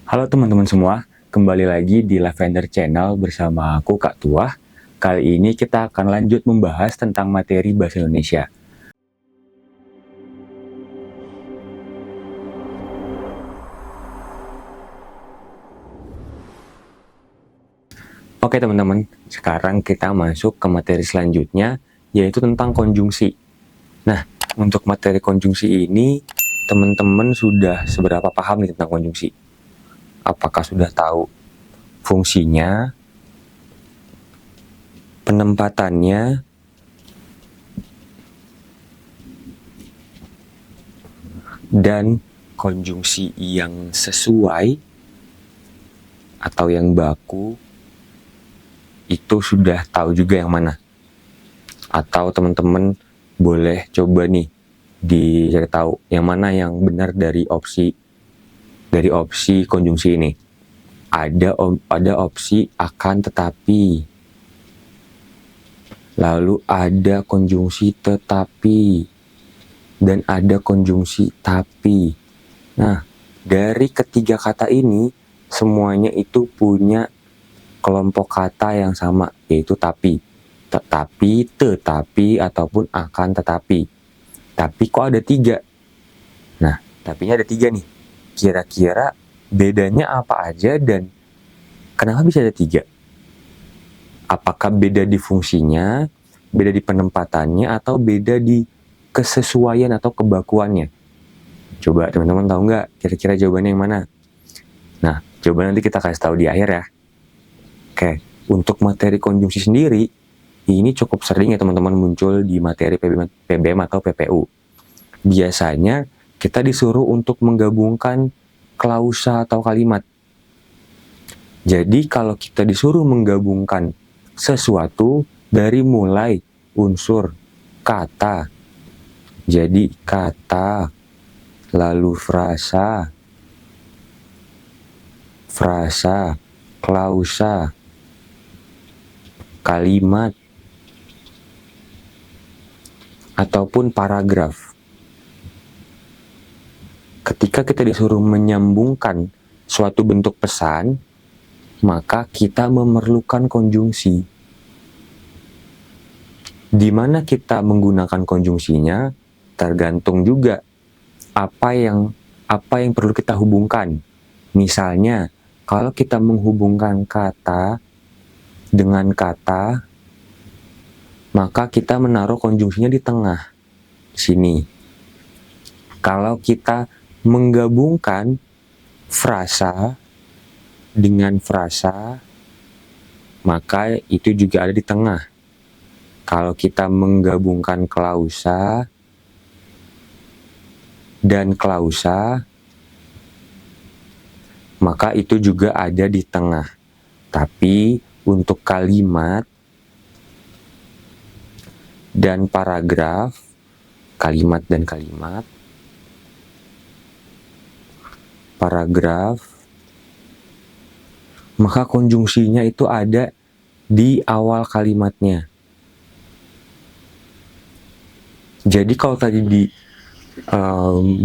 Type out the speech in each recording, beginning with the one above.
Halo teman-teman semua, kembali lagi di Lavender Channel bersama aku Kak Tuah. Kali ini kita akan lanjut membahas tentang materi Bahasa Indonesia. Oke teman-teman, sekarang kita masuk ke materi selanjutnya, yaitu tentang konjungsi. Nah, untuk materi konjungsi ini, teman-teman sudah seberapa paham nih tentang konjungsi? Apakah sudah tahu fungsinya, penempatannya, dan konjungsi yang sesuai atau yang baku itu sudah tahu juga yang mana? Atau teman-teman boleh coba nih dicari tahu yang mana yang benar dari opsi konjungsi ini. Ada opsi akan tetapi, lalu ada konjungsi tetapi, dan ada konjungsi tapi. Nah, dari ketiga kata ini semuanya itu punya kelompok kata yang sama, yaitu tapi. Tetapi, ataupun akan tetapi. Tapi kok ada tiga? Nah, tapinya ada tiga nih. Kira-kira bedanya apa aja dan kenapa bisa ada tiga? Apakah beda di fungsinya, beda di penempatannya, atau beda di kesesuaian atau kebakuannya? Coba teman-teman tahu nggak kira-kira jawabannya yang mana? Nah, jawaban nanti kita kasih tahu di akhir ya. Oke, untuk materi konjungsi sendiri, ini cukup sering ya teman-teman muncul di materi PBM atau PPU. Biasanya kita disuruh untuk menggabungkan klausa atau kalimat. Jadi kalau kita disuruh menggabungkan sesuatu dari mulai unsur kata, jadi kata, lalu frasa, klausa, kalimat, ataupun paragraf. Ketika kita disuruh menyambungkan suatu bentuk pesan, maka kita memerlukan konjungsi. Di mana kita menggunakan konjungsinya tergantung juga apa yang perlu kita hubungkan. Misalnya, kalau kita menghubungkan kata dengan kata, maka kita menaruh konjungsinya di tengah sini. Kalau kita menggabungkan frasa dengan frasa, maka itu juga ada di tengah. Kalau kita menggabungkan klausa dan klausa, maka itu juga ada di tengah. Tapi untuk kalimat dan paragraf, kalimat dan kalimat, paragraf, maka konjungsinya itu ada di awal kalimatnya. Jadi kalau tadi di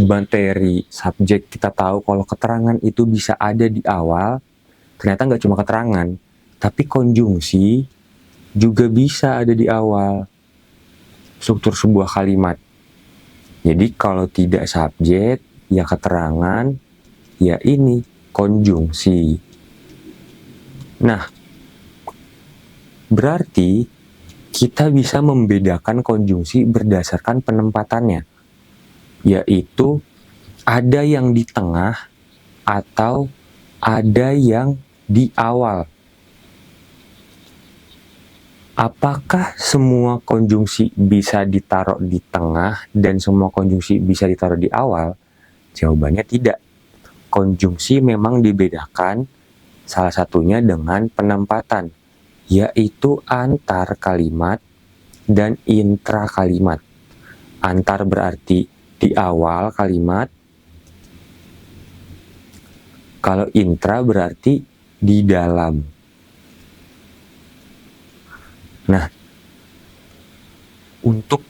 materi subjek kita tahu kalau keterangan itu bisa ada di awal, ternyata nggak cuma keterangan, tapi konjungsi juga bisa ada di awal struktur sebuah kalimat. Jadi kalau tidak subjek, ya keterangan, ya ini konjungsi. Nah, berarti kita bisa membedakan konjungsi berdasarkan penempatannya, yaitu ada yang di tengah atau ada yang di awal. Apakah semua konjungsi bisa ditaruh di tengah dan semua konjungsi bisa ditaruh di awal? Jawabannya tidak. Konjungsi memang dibedakan, salah satunya dengan penempatan, yaitu antar kalimat dan intra kalimat. Antar berarti di awal kalimat, kalau intra berarti di dalam. Nah, untuk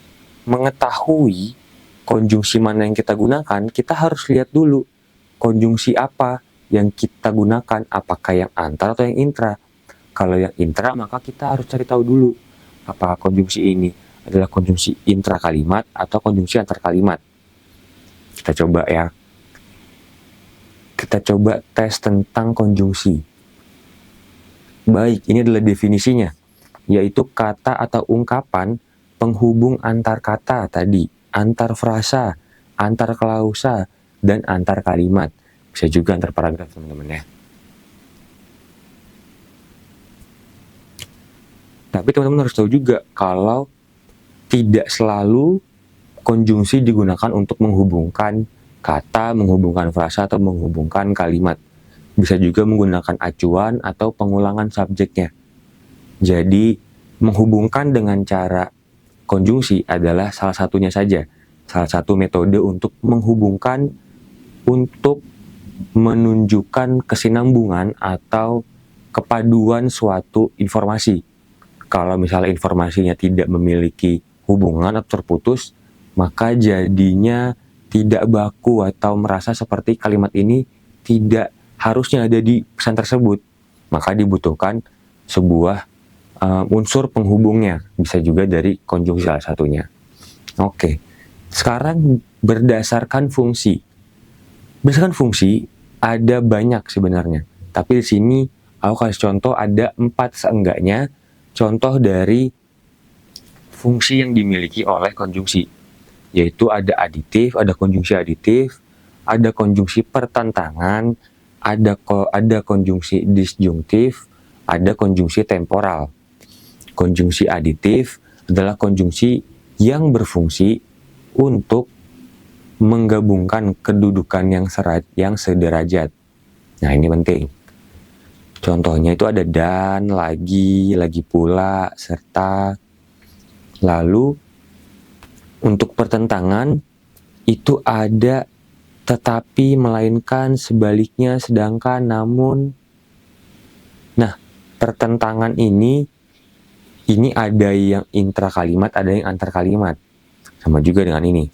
mengetahui konjungsi mana yang kita gunakan, kita harus lihat dulu konjungsi apa yang kita gunakan, apakah yang antar atau yang intra. Kalau yang intra, maka kita harus cari tahu dulu apakah konjungsi ini adalah konjungsi intra kalimat atau konjungsi antar kalimat. Kita coba ya. Kita coba tes tentang konjungsi. Baik, ini adalah definisinya, yaitu kata atau ungkapan penghubung antar kata tadi, antar frasa, antar klausa, dan antar kalimat. Bisa juga antar paragraf, teman-teman ya. Tapi teman-teman harus tahu juga kalau tidak selalu konjungsi digunakan untuk menghubungkan kata, menghubungkan frasa, atau menghubungkan kalimat. Bisa juga menggunakan acuan atau pengulangan subjeknya. Jadi, menghubungkan dengan cara konjungsi adalah salah satunya saja. Salah satu metode untuk menghubungkan, untuk menunjukkan kesinambungan atau kepaduan suatu informasi. Kalau misalnya informasinya tidak memiliki hubungan atau terputus, maka jadinya tidak baku atau merasa seperti kalimat ini tidak harusnya ada di pesan tersebut. Maka dibutuhkan sebuah unsur penghubungnya, bisa juga dari konjungsi salah satunya. Oke, sekarang berdasarkan fungsi. Berdasarkan fungsi ada banyak sebenarnya, tapi di sini aku kasih contoh ada 4 seenggaknya contoh dari fungsi yang dimiliki oleh konjungsi, yaitu ada aditif, ada konjungsi aditif, ada konjungsi pertentangan, ada konjungsi disjungtif, ada konjungsi temporal. Konjungsi aditif adalah konjungsi yang berfungsi untuk menggabungkan kedudukan yang sederajat. Nah, ini penting. Contohnya itu ada dan, lagi pula, serta. Lalu untuk pertentangan itu ada tetapi, melainkan, sebaliknya, sedangkan, namun. Nah, pertentangan ini ada yang intra kalimat, ada yang antar kalimat. Sama juga dengan ini.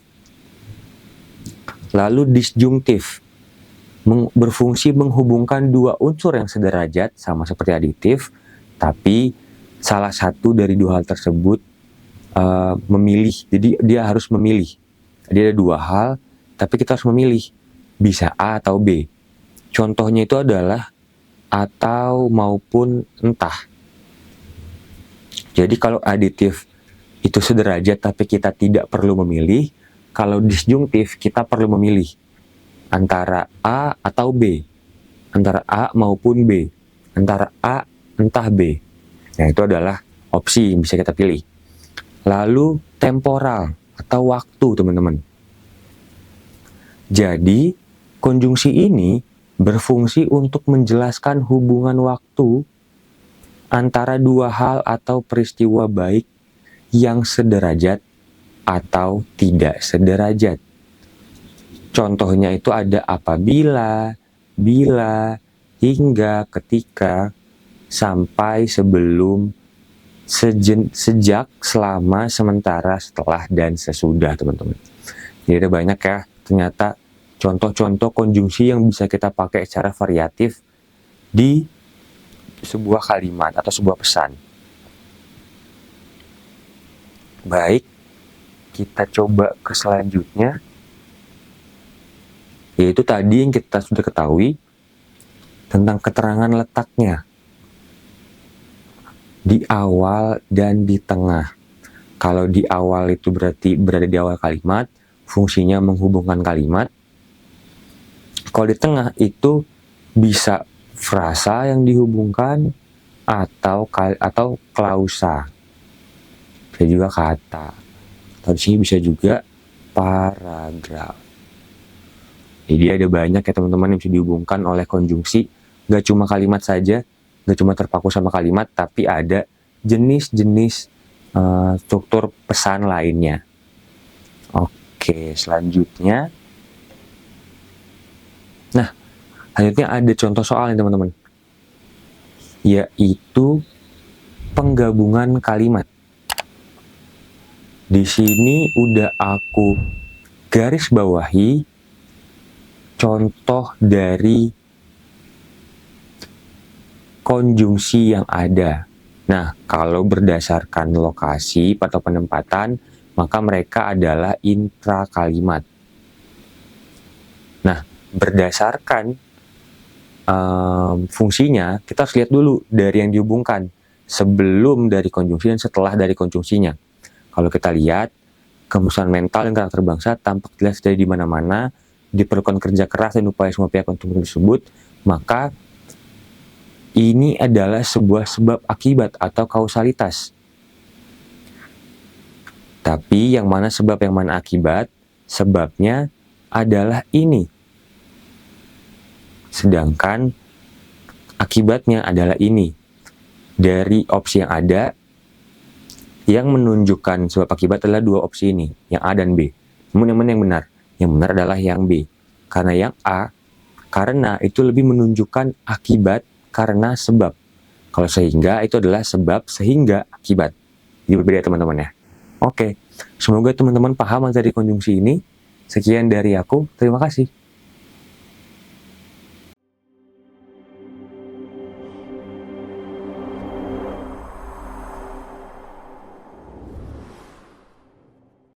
Lalu disjungtif berfungsi menghubungkan dua unsur yang sederajat, sama seperti aditif, tapi salah satu dari dua hal tersebut memilih. Jadi dia harus memilih. Jadi ada dua hal, tapi kita harus memilih. Bisa A atau B. Contohnya itu adalah atau, maupun, entah. Jadi kalau aditif itu sederajat tapi kita tidak perlu memilih. Kalau disjungtif kita perlu memilih antara A atau B, antara A maupun B, antara A entah B. Nah, itu adalah opsi yang bisa kita pilih. Lalu temporal atau waktu, teman-teman. Jadi konjungsi ini berfungsi untuk menjelaskan hubungan waktu antara dua hal atau peristiwa baik yang sederajat atau tidak sederajat. Contohnya itu ada apabila, bila, hingga, ketika, sampai, sebelum, sejak, selama, sementara, setelah, dan sesudah, teman-teman. Jadi ada banyak ya, ternyata contoh-contoh konjungsi yang bisa kita pakai secara variatif di sebuah kalimat atau sebuah pesan. Baik, kita coba ke selanjutnya, yaitu tadi yang kita sudah ketahui tentang keterangan letaknya di awal dan di tengah. Kalau di awal itu berarti berada di awal kalimat, fungsinya menghubungkan kalimat. Kalau di tengah itu bisa frasa yang dihubungkan atau klausa. Bisa juga kata. Atau di sini bisa juga paragraf. Jadi ada banyak ya teman-teman yang bisa dihubungkan oleh konjungsi. Gak cuma kalimat saja, gak cuma terpaku sama kalimat, tapi ada jenis-jenis struktur pesan lainnya. Oke, selanjutnya. Nah, selanjutnya ada contoh soal nih teman-teman. Yaitu penggabungan kalimat. Di sini udah aku garis bawahi contoh dari konjungsi yang ada. Nah, kalau berdasarkan lokasi atau penempatan, maka mereka adalah intrakalimat. Nah, berdasarkan fungsinya, kita harus lihat dulu dari yang dihubungkan, sebelum dari konjungsi dan setelah dari konjungsinya. Kalau kita lihat, kemusuhan mental dan karakter bangsa tampak jelas dari di mana-mana, diperlukan kerja keras dan upaya semua pihak untuk tersebut, maka ini adalah sebuah sebab akibat atau kausalitas. Tapi yang mana sebab, yang mana akibat? Sebabnya adalah ini. Sedangkan akibatnya adalah ini. Dari opsi yang ada, yang menunjukkan sebab akibat adalah dua opsi ini, yang A dan B. Namun yang mana yang benar? Yang benar adalah yang B. Karena yang A, karena itu lebih menunjukkan akibat karena sebab. Kalau sehingga, itu adalah sebab sehingga akibat. Jadi berbeda teman-teman ya. Oke, semoga teman-teman paham materi konjungsi ini. Sekian dari aku, terima kasih.